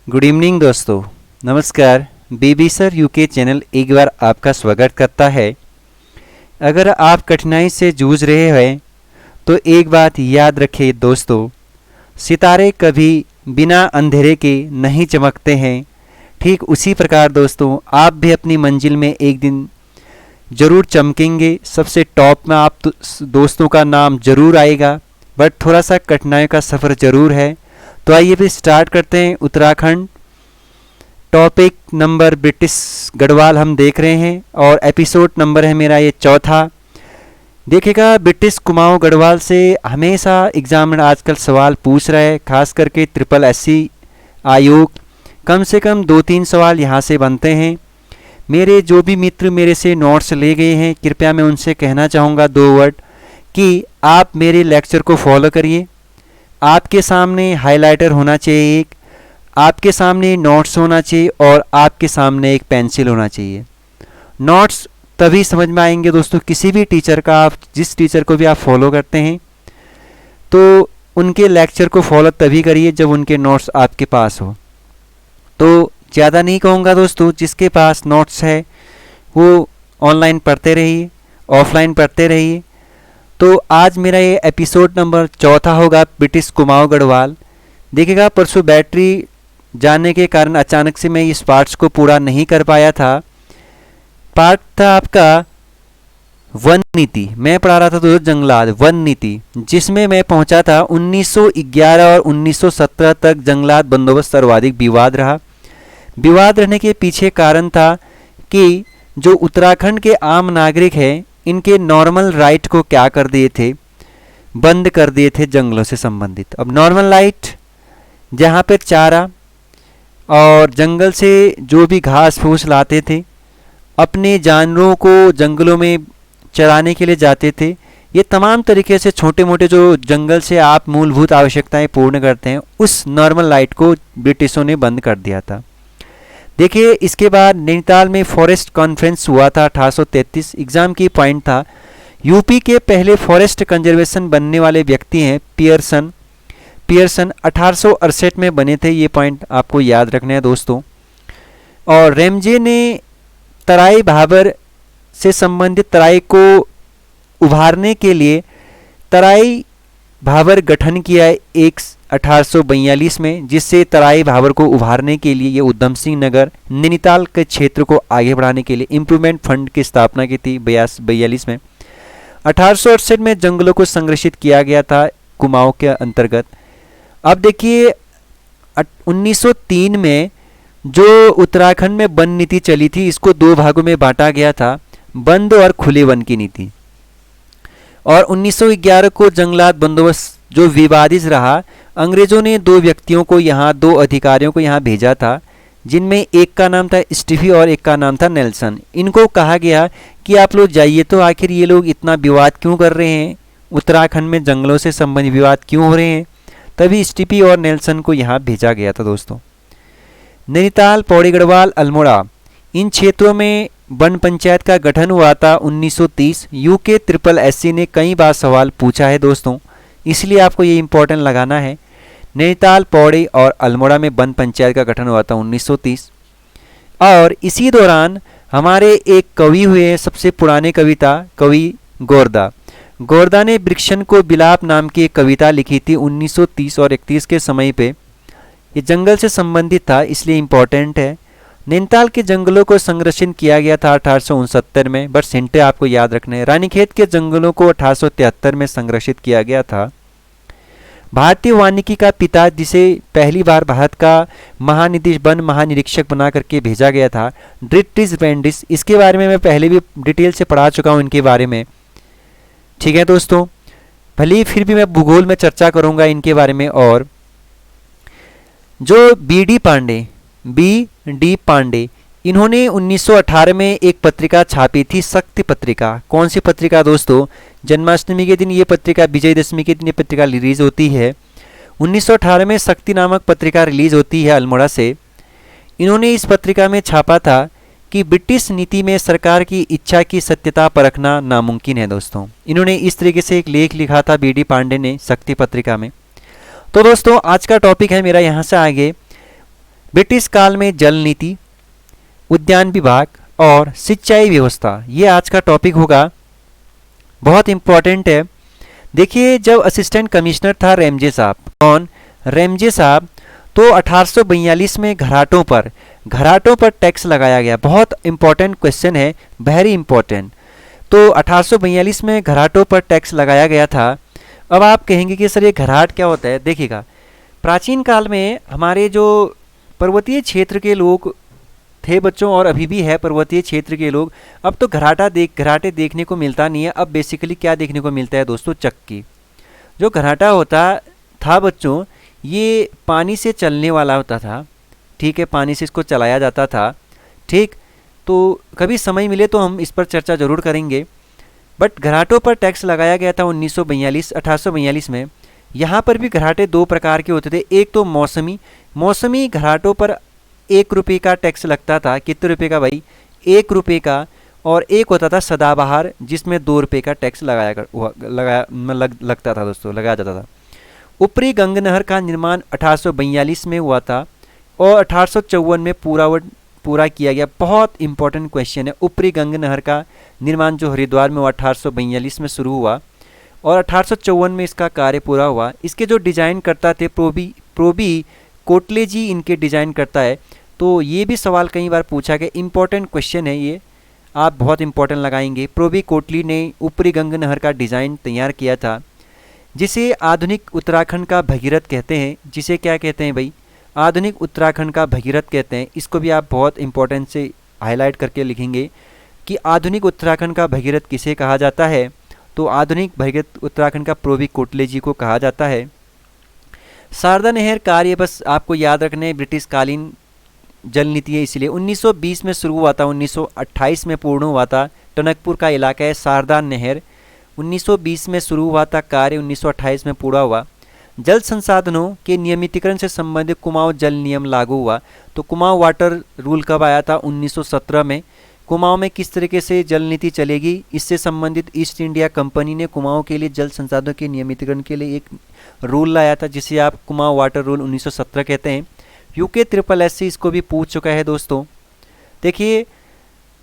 Good evening दोस्तों, नमस्कार। बीबी sir UK channel एक बार आपका स्वागत करता है। अगर आप कठिनाई से जूझ रहे हैं तो एक बात याद रखिए दोस्तों, सितारे कभी बिना अंधेरे के नहीं चमकते हैं। ठीक उसी प्रकार दोस्तों, आप भी अपनी मंजिल में एक दिन ज़रूर चमकेंगे। सबसे टॉप में आप दोस्तों का नाम ज़रूर आएगा, बट थोड़ा सा कठिनाई का सफ़र ज़रूर है। तो आइए भी स्टार्ट करते हैं। Uttarakhand topic number British Garhwal हम देख रहे हैं और एपिसोड नंबर है मेरा ये चौथा। देखिएगा, ब्रिटिश कुमाऊं गढ़वाल से हमेशा एग्जाम में आजकल सवाल पूछ रहा है, खास करके SSC आयोग। कम से कम 2-3 सवाल यहाँ से बनते हैं। मेरे जो भी मित्र मेरे से नोट्स ले गए हैं, कृपया मैं उनसे कहना चाहूँगा 2 वर्ड कि आप मेरे लेक्चर को फॉलो करिए। आपके सामने हाइलाइटर होना चाहिए, एक आपके सामने नोट्स होना चाहिए और आपके सामने एक पेंसिल होना चाहिए। नोट्स तभी समझ में आएंगे दोस्तों, किसी भी टीचर का, आप जिस टीचर को भी आप फॉलो करते हैं तो उनके लेक्चर को फॉलो तभी करिए जब उनके नोट्स आपके पास हो। तो ज़्यादा नहीं कहूँगा दोस्तों, जिसके पास नोट्स है वो ऑनलाइन पढ़ते रहिए, ऑफलाइन पढ़ते रहिए। तो आज मेरा ये एपिसोड नंबर चौथा होगा, ब्रिटिश कुमाऊं गढ़वाल। देखिएगा, परसों बैटरी जाने के कारण अचानक से मैं इस पार्ट्स को पूरा नहीं कर पाया था। पार्ट था आपका वन नीति, मैं पढ़ा रहा था तो जंगलात वन नीति, जिसमें मैं पहुंचा था 1911 और 1917 तक जंगलात बंदोबस्त सर्वाधिक विवाद रहा। विवाद रहने के पीछे कारण था कि जो उत्तराखंड के आम नागरिक हैं, इनके नॉर्मल राइट को क्या कर दिए थे, बंद कर दिए थे जंगलों से संबंधित। अब नॉर्मल राइट जहाँ पे चारा और जंगल से जो भी घास फूस लाते थे, अपने जानवरों को जंगलों में चराने के लिए जाते थे, ये तमाम तरीके से छोटे मोटे जो जंगल से आप मूलभूत आवश्यकताएं पूर्ण करते हैं, उस नॉर्मल राइट को ब्रिटिशों ने बंद कर दिया था। देखिए, इसके बाद नैनीताल में फॉरेस्ट कॉन्फ्रेंस हुआ था 1833। एग्जाम की पॉइंट था, यूपी के पहले फॉरेस्ट कंजर्वेशन बनने वाले व्यक्ति हैं पियर्सन 1868 में बने थे। ये पॉइंट आपको याद रखना है दोस्तों। और रेमजे ने तराई भाबर से संबंधित तराई को उभारने के लिए तराई भाबर गठन किया है 1842 में, जिससे तराई भाबर को उभारने के लिए ये उधम सिंह नगर नैनीताल के क्षेत्र को आगे बढ़ाने के लिए इम्प्रूवमेंट फंड की स्थापना की थी 42 में। 1868 में जंगलों को संरक्षित किया गया था कुमाऊं के अंतर्गत। अब देखिए, 1903 में जो उत्तराखंड में वन नीति चली थी, इसको 2 भागों में बांटा गया था, बंद और खुले वन की नीति। और 1911 को जंगलात बंदोबस्त जो विवादित रहा, अंग्रेजों ने 2 व्यक्तियों को यहाँ, 2 अधिकारियों को यहाँ भेजा था, जिनमें एक का नाम था स्टीफी और एक का नाम था नेल्सन। इनको कहा गया कि आप लोग जाइए, तो आखिर ये लोग इतना विवाद क्यों कर रहे हैं, उत्तराखंड में जंगलों से संबंधित विवाद क्यों हो रहे हैं। तभी स्टीफी और नेल्सन को यहाँ भेजा गया था दोस्तों। नैनीताल, पौड़ी गढ़वाल, अल्मोड़ा, इन क्षेत्रों में वन पंचायत का गठन हुआ था 1930। यूके SSC ने कई बार सवाल पूछा है दोस्तों, इसलिए आपको ये इंपॉर्टेंट लगाना है। नैनीताल, पौड़ी और अल्मोड़ा में वन पंचायत का गठन हुआ था 1930। और इसी दौरान हमारे एक कवि हुए, सबसे पुराने कविता कवि गोरदा ने वृक्षन को बिलाप नाम की एक कविता लिखी थी 1930 और 31 के समय पे। ये जंगल से संबंधित था, इसलिए इम्पोर्टेंट है। नैनीताल के जंगलों को संरक्षित किया गया था 1869 में, बट सेंटे आपको याद रखना है। रानीखेत के जंगलों को 1873 में संरक्षित किया गया था। भारतीय वानिकी का पिता, जिसे पहली बार भारत का वन महानिरीक्षक बना करके भेजा गया था, ड्रिटिश बेंडिस, इसके बारे में मैं पहले भी डिटेल से पढ़ा चुका हूँ इनके बारे में। ठीक है दोस्तों, भले ही फिर भी मैं भूगोल में चर्चा करूँगा इनके बारे में। और जो बी डी पांडे, इन्होंने 1918 में एक पत्रिका छापी थी, शक्ति पत्रिका। कौन सी पत्रिका दोस्तों? जन्माष्टमी के दिन ये पत्रिका, विजयदशमी के दिन ये पत्रिका रिलीज होती है। 1918 में शक्ति नामक पत्रिका रिलीज होती है अल्मोड़ा से। इन्होंने इस पत्रिका में छापा था कि ब्रिटिश नीति में सरकार की इच्छा की सत्यता परखना नामुमकिन है दोस्तों। इन्होंने इस तरीके से एक लेख लिखा था बी डी पांडे ने शक्ति पत्रिका में। तो दोस्तों, आज का टॉपिक है मेरा यहाँ से आगे ब्रिटिश काल में जल नीति, उद्यान विभाग और सिंचाई व्यवस्था, ये आज का टॉपिक होगा, बहुत इंपॉर्टेंट है। देखिए, जब असिस्टेंट कमिश्नर था रेमजे साहब, कौन? रेमजे साहब, तो 1842 में घराटों पर टैक्स लगाया गया। बहुत इंपॉर्टेंट क्वेश्चन है, वेरी इंपॉर्टेंट। तो 1842 में घराटों पर टैक्स लगाया गया था। अब आप कहेंगे कि सर ये घराट क्या होता है? देखिएगा, प्राचीन काल में हमारे जो पर्वतीय क्षेत्र के लोग थे बच्चों, और अभी भी है पर्वतीय क्षेत्र के लोग, अब तो घराटे देखने को मिलता नहीं है। अब बेसिकली क्या देखने को मिलता है दोस्तों? चक्की। जो घराटा होता था बच्चों, ये पानी से चलने वाला होता था, ठीक है, पानी से इसको चलाया जाता था, ठीक। तो कभी समय मिले तो हम इस पर चर्चा जरूर करेंगे। बट घराटों पर टैक्स लगाया गया था 1842 में। यहाँ पर भी घराटे दो प्रकार के होते थे। एक तो मौसमी घराटों पर 1 रुपये का टैक्स लगता था। कितने रुपये का भाई? 1 रुपये का। और एक होता था सदाबहार, जिसमें 2 रुपये का टैक्स लगता था दोस्तों, लगाया जाता था। ऊपरी गंग नहर का निर्माण 1842 में हुआ था और 1854 में पूरा किया गया। बहुत इंपॉर्टेंट क्वेश्चन है। ऊपरी गंग नहर का निर्माण जो हरिद्वार में हुआ 1842 में शुरू हुआ और 1854 में इसका कार्य पूरा हुआ। इसके जो डिजाइन करता थे प्रोबी कोटले जी, इनके डिजाइन करता है। तो ये भी सवाल कई बार पूछा गया, इंपॉर्टेंट क्वेश्चन है ये, आप बहुत इंपॉर्टेंट लगाएंगे। प्रोबी कोटली ने ऊपरी गंग नहर का डिजाइन तैयार किया था, जिसे आधुनिक उत्तराखंड का भगीरथ कहते हैं। जिसे क्या कहते हैं भाई? आधुनिक उत्तराखंड का भगीरथ कहते हैं। इसको भी आप बहुत इंपॉर्टेंट से हाईलाइट करके लिखेंगे कि आधुनिक उत्तराखंड का भगीरथ किसे कहा जाता है। तो आधुनिक भगीरथ उत्तराखंड का प्रोबी कोटले जी को कहा जाता है। शारदा नहर कार्य बस आपको याद रखने, ब्रिटिश कालीन जल नीति है, इसलिए 1920 में शुरू हुआ था, 1928 में पूर्ण हुआ था। टनकपुर का इलाका है शारदा नहर। 1920 में शुरू हुआ था कार्य, 1928 में पूरा हुआ। जल संसाधनों के नियमितीकरण से संबंधित कुमाऊं जल नियम लागू हुआ। तो कुमाऊं वाटर रूल कब आया था? 1917 में। कुमाऊं में किस तरीके से जल नीति चलेगी, इससे संबंधित ईस्ट इंडिया कंपनी ने कुमाऊं के लिए जल संसाधनों के नियमितीकरण के लिए एक रूल लाया था, जिसे आप कुमाऊं वाटर रूल 1917 कहते हैं। यूके SSS इसको भी पूछ चुका है दोस्तों। देखिए,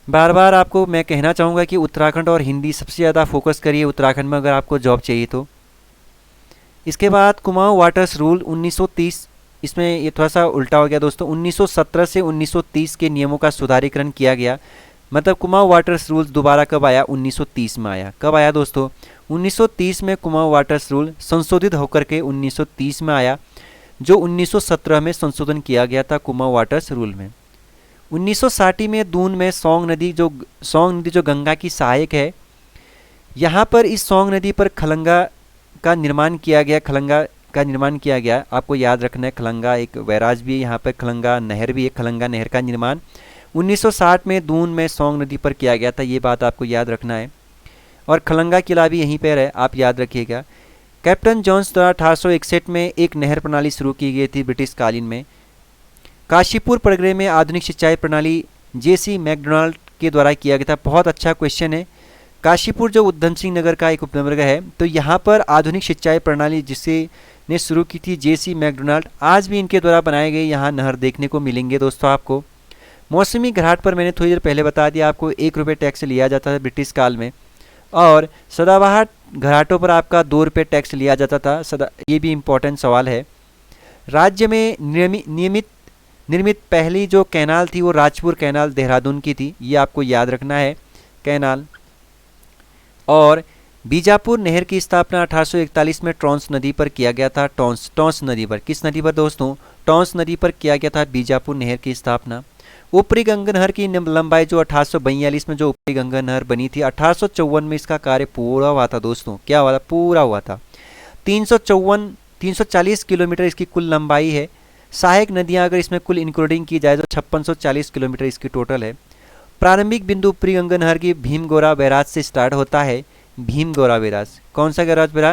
बार बार आपको मैं कहना चाहूँगा कि उत्तराखंड और हिंदी सबसे ज़्यादा फोकस करिए उत्तराखंड में, अगर आपको जॉब चाहिए तो। इसके बाद कुमाऊं वाटर्स रूल 1930, इसमें ये थोड़ा सा उल्टा हो गया दोस्तों। 1917 से 1930 के नियमों का सुधारीकरण किया गया। मतलब कुमाऊं वाटर्स रूल दोबारा कब आया? 1930 में आया। कब आया दोस्तों? 1930 में कुमाऊं वाटर्स रूल संशोधित होकर के 1930 में आया, जो 1917 में संशोधन किया गया था कुमाऊं वाटर्स रूल में। 1960 में दून में सोंग नदी जो गंगा की सहायक है, यहाँ पर इस सोंग नदी पर खलंगा का निर्माण किया गया। आपको याद रखना है, खलंगा एक बैराज भी है, यहाँ पर खलंगा नहर भी है। खलंगा नहर का निर्माण 1960 में दून में सोंग नदी पर किया गया था, ये बात आपको याद रखना है। और खलंगा किला भी यहीं पर है, आप याद रखिएगा। कैप्टन जॉन्स द्वारा 1861 में एक नहर प्रणाली शुरू की गई थी ब्रिटिश कालीन में। काशीपुर परगने में आधुनिक सिंचाई प्रणाली JC मैकडोनाल्ड के द्वारा किया गया था। बहुत अच्छा क्वेश्चन है। काशीपुर जो उधम सिंह नगर का एक उपनगर है, तो यहाँ पर आधुनिक सिंचाई प्रणाली जिसे ने शुरू की थी JC मैकडोनाल्ड। आज भी इनके द्वारा बनाए गए यहाँ नहर देखने को मिलेंगे दोस्तों आपको। मौसमी घाट पर मैंने थोड़ी देर पहले बता दिया आपको, 1 रुपये टैक्स लिया जाता था ब्रिटिश काल में। और सदाबहार घाटों पर आपका 2 रुपये टैक्स लिया जाता था। ये भी इम्पोर्टेंट सवाल है। राज्य में निर्मित पहली जो कैनाल थी वो राजपुर कैनाल देहरादून की थी, ये आपको याद रखना है कैनाल। और बीजापुर नहर की स्थापना 1841 में टॉन्स नदी पर किया गया था। टॉन्स नदी पर, किस नदी पर दोस्तों? टॉन्स नदी पर किया गया था बीजापुर नहर की स्थापना। ऊपरी गंगा नहर की लंबाई जो 1842 में जो ऊपरी गंगा नहर बनी थी, 1854 में इसका कार्य पूरा हुआ था दोस्तों। क्या हुआ था? पूरा हुआ था। 340 किलोमीटर इसकी कुल लंबाई है। सहायक नदियां अगर इसमें कुल इंक्लूडिंग की जाए तो 5640 किलोमीटर इसकी टोटल है। प्रारंभिक बिंदु ऊपरी गंगा नहर की भीमगोरा बैराज से स्टार्ट होता है। भीमगोरा बैराज, कौन सा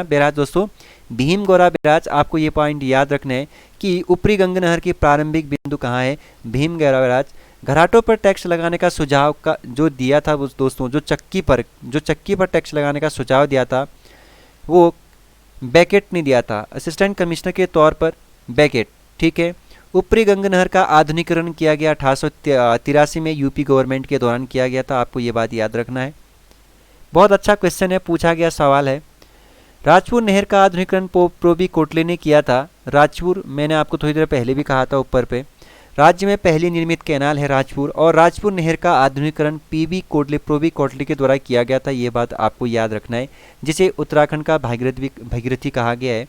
बैराज दोस्तों? भीमगोरा बैराज। आपको ये पॉइंट याद रखना है कि ऊपरी गंगा नहर की प्रारंभिक बिंदु कहाँ है? भीमगोरा बैराज। घराटों पर टैक्स लगाने का सुझाव का जो दिया था दोस्तों, जो चक्की पर टैक्स लगाने का सुझाव दिया था वो बेकेट ने दिया था, असिस्टेंट कमिश्नर के तौर पर बेकेट, ठीक है। ऊपरी गंगा नहर का आधुनिकीकरण किया गया 1883 में यूपी गवर्नमेंट के दौरान किया गया था। आपको ये बात याद रखना है। बहुत अच्छा क्वेश्चन है, पूछा गया सवाल है। राजपुर नहर का आधुनिकीकरण प्रोबी कोटले ने किया था। राजपुर मैंने आपको थोड़ी देर पहले भी कहा था ऊपर पे, राज्य में पहली निर्मित कैनाल है राजपुर, और राजपुर नहर का आधुनिकीकरण प्रोबी कोटले के द्वारा किया गया था। ये बात आपको याद रखना है, जिसे उत्तराखंड का भागीरथी कहा गया है।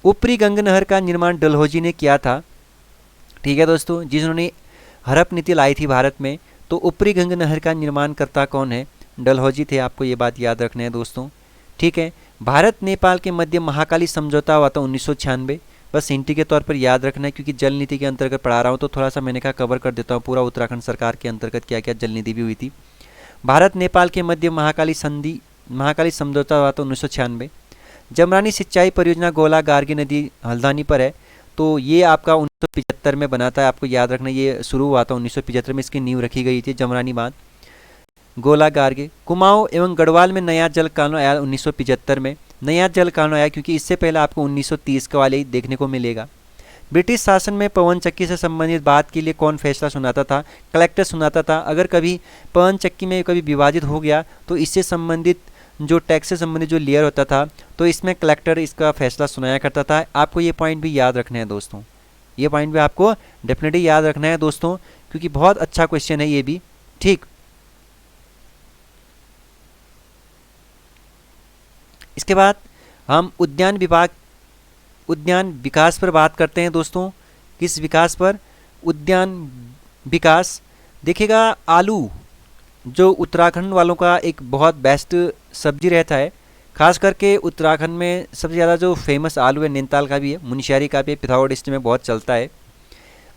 ऊपरी गंगा नहर का निर्माण डलहौजी ने किया था। ठीक है दोस्तों, जिन्होंने हड़प नीति लाई थी भारत में, तो ऊपरी गंगा नहर का निर्माणकर्ता कौन है? डलहौजी थे। आपको ये बात याद रखना है दोस्तों। ठीक है, भारत नेपाल के मध्य महाकाली समझौता हुआ था 1996। बस हिंटी के तौर पर याद रखना है, क्योंकि जल नीति के अंतर्गत पढ़ा रहा हूँ तो थोड़ा सा मैंने कहा कवर कर देता हूँ पूरा उत्तराखंड सरकार के अंतर्गत क्या क्या जल नीति भी हुई थी। भारत नेपाल के मध्य महाकाली समझौता हुआ था 1996। जमरानी सिंचाई परियोजना गोला गार्गी नदी हल्द्वानी पर है, तो ये आपका 1975 में बना था। आपको याद रखना, ये शुरू हुआ था 1975 में, इसकी नींव रखी गई थी जमरानी बांध गोला गार्गे। कुमाऊं एवं गढ़वाल में नया जल कानून आया 1975 में। नया जल कानून आया क्योंकि इससे पहले आपको 1930 का वाले ही देखने को मिलेगा। ब्रिटिश शासन में पवन चक्की से संबंधित बात के लिए कौन फैसला सुनाता था? कलेक्टर सुनाता था। अगर कभी पवन चक्की में कभी विभाजित हो गया तो इससे संबंधित जो टैक्स से संबंधित जो लेयर होता था, तो इसमें कलेक्टर इसका फैसला सुनाया करता था। आपको ये पॉइंट भी याद रखना है दोस्तों, ये पॉइंट भी आपको डेफिनेटली याद रखना है दोस्तों, क्योंकि बहुत अच्छा क्वेश्चन है ये भी। ठीक, इसके बाद हम उद्यान विकास पर बात करते हैं दोस्तों। किस विकास पर? उद्यान विकास। देखिएगा, आलू जो उत्तराखंड वालों का एक बहुत बेस्ट सब्जी रहता है, खास करके उत्तराखंड में सबसे ज़्यादा जो फेमस आलू है, नैनीताल का भी है, मुनस्यारी का भी है, पिथौरागढ़ डिस्ट्रिक्ट में बहुत चलता है।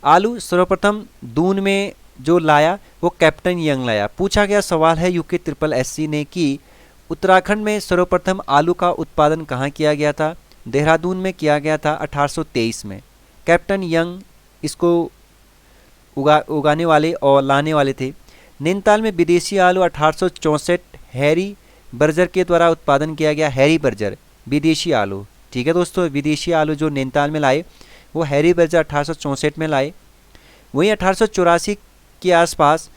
आलू सर्वप्रथम दून में जो लाया वो कैप्टन यंग लाया। पूछा गया सवाल है यूके SSC ने कि उत्तराखंड में सर्वप्रथम आलू का उत्पादन कहाँ किया गया था? देहरादून में किया गया था 1823 में। कैप्टन यंग इसको उगाने वाले और लाने वाले थे। नैनीताल में विदेशी आलू 1864 हैरी बर्जर के द्वारा उत्पादन किया गया। हैरी बर्जर विदेशी आलू, ठीक है दोस्तों, विदेशी आलू जो नैनीताल में लाए वो हैरी बर्जर 1864 में लाए। वहीं 1884 के आसपास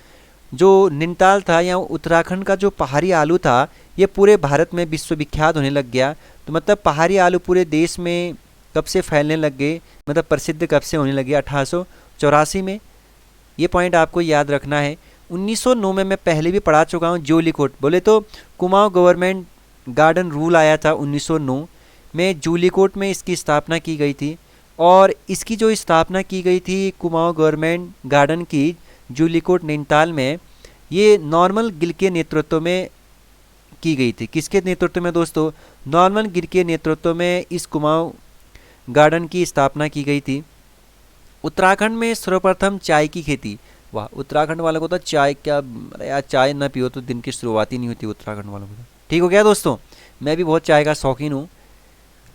जो नैनीताल था या उत्तराखंड का जो पहाड़ी आलू था, ये पूरे भारत में विश्वविख्यात होने लग गया। तो मतलब पहाड़ी आलू पूरे देश में कब से फैलने लग गए, मतलब प्रसिद्ध कब से होने लगे? 1884 में। ये पॉइंट आपको याद रखना है। 1909 में मैं पहले भी पढ़ा चुका हूँ, जूलीकोट बोले तो कुमाऊं गवर्नमेंट गार्डन रूल आया था 1909 में। जूलीकोट में इसकी स्थापना की गई थी, और इसकी जो स्थापना की गई थी कुमाऊं गवर्नमेंट गार्डन की जूलीकोट नैनीताल में, ये नॉर्मल गिल के नेतृत्व में की गई थी। किसके नेतृत्व में दोस्तों? नॉर्मल गिल के नेतृत्व में इस कुमाऊं गार्डन की स्थापना की गई थी। उत्तराखंड में सर्वप्रथम चाय की खेती। वाह, उत्तराखंड वालों को तो चाय क्या, अरे यार चाय ना पियो तो दिन की शुरुआत ही नहीं होती उत्तराखंड वालों को तो। ठीक हो गया दोस्तों, मैं भी बहुत चाय का शौकीन हूँ।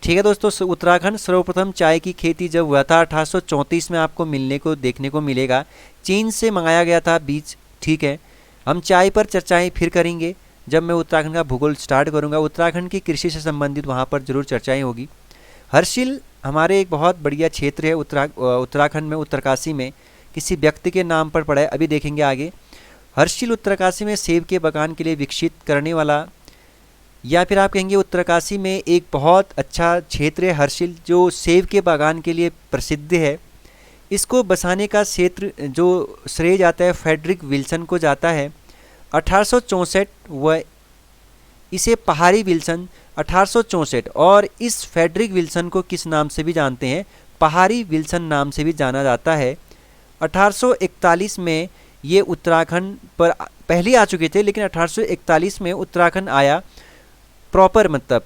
ठीक है दोस्तों, उत्तराखंड सर्वप्रथम चाय की खेती जब हुआ था 1834 में, आपको मिलने को देखने को मिलेगा। चीन से मंगाया गया था बीज। ठीक है, हम चाय पर चर्चाएं फिर करेंगे जब मैं उत्तराखंड का भूगोल स्टार्ट करूंगा। उत्तराखंड की कृषि से संबंधित वहां पर जरूर चर्चाएं होगी। हर्षिल हमारे एक बहुत बढ़िया क्षेत्र है उत्तराखंड में, उत्तरकाशी में, किसी व्यक्ति के नाम पर पड़ा है, अभी देखेंगे आगे। हर्षिल उत्तरकाशी में सेब के बागान के लिए विकसित करने वाला, या फिर आप कहेंगे उत्तरकाशी में एक बहुत अच्छा क्षेत्र है हर्षिल, जो सेब के बागान के लिए प्रसिद्ध है। इसको बसाने का क्षेत्र जो श्रेय जाता है फ्रेडरिक विल्सन को जाता है। 1864 व इसे पहाड़ी विल्सन 1864, और इस फ्रेडरिक विल्सन को किस नाम से भी जानते हैं? पहाड़ी विल्सन नाम से भी जाना जाता है। 1841 में ये उत्तराखंड पर पहले आ चुके थे, लेकिन 1841 में उत्तराखंड आया प्रॉपर, मतलब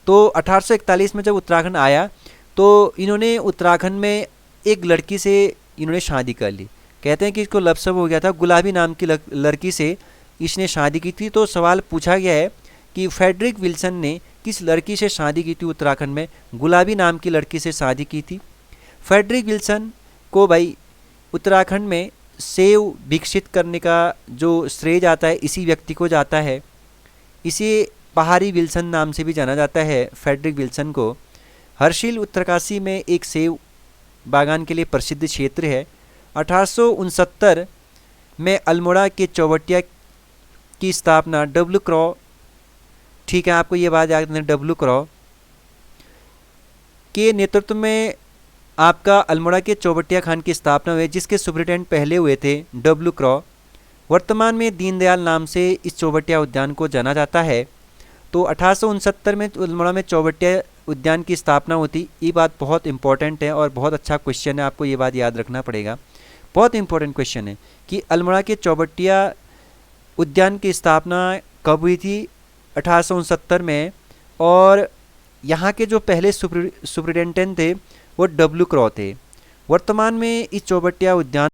तो 1841 में जब उत्तराखंड आया तो इन्होंने उत्तराखंड में एक लड़की से इन्होंने शादी कर ली। कहते हैं कि इसको लव हो गया था, गुलाबी नाम की लड़की से इसने शादी की थी। तो सवाल पूछा गया है कि फ्रेडरिक विल्सन ने किस लड़की से शादी की थी उत्तराखंड में? गुलाबी नाम की लड़की से शादी की थी। फ्रेडरिक विल्सन को भाई उत्तराखंड में सेब विकसित करने का जो श्रेय जाता है इसी व्यक्ति को जाता है। इसे पहाड़ी विल्सन नाम से भी जाना जाता है फ्रेडरिक विल्सन को। हर्षिल उत्तरकाशी में एक सेब बागान के लिए प्रसिद्ध क्षेत्र है। 1869 में अल्मोड़ा के चौबटिया की स्थापना डब्ल्यू क्रॉ, ठीक है आपको ये बात याद रखना, डब्ल्यू क्रॉ के नेतृत्व में आपका अल्मोड़ा के चौबटिया खान की स्थापना हुई, जिसके सुप्रिटेंडेंट पहले हुए थे डब्ल्यू क्रॉ। वर्तमान में दीनदयाल नाम से इस चौबटिया उद्यान को जाना जाता है। तो 1869 में अल्मोड़ा में चौबटिया उद्यान की स्थापना होती। ये बात बहुत इंपॉर्टेंट है और बहुत अच्छा क्वेश्चन है, आपको ये बात याद रखना पड़ेगा। बहुत इंपॉर्टेंट क्वेश्चन है कि अल्मोड़ा के चौबटिया उद्यान की स्थापना कब हुई थी? 1869 में। और यहाँ के जो पहले सुप्रिटेंडेंट थे वो डब्ल्यू क्रॉ थे। वर्तमान में इस चौबटिया उद्यान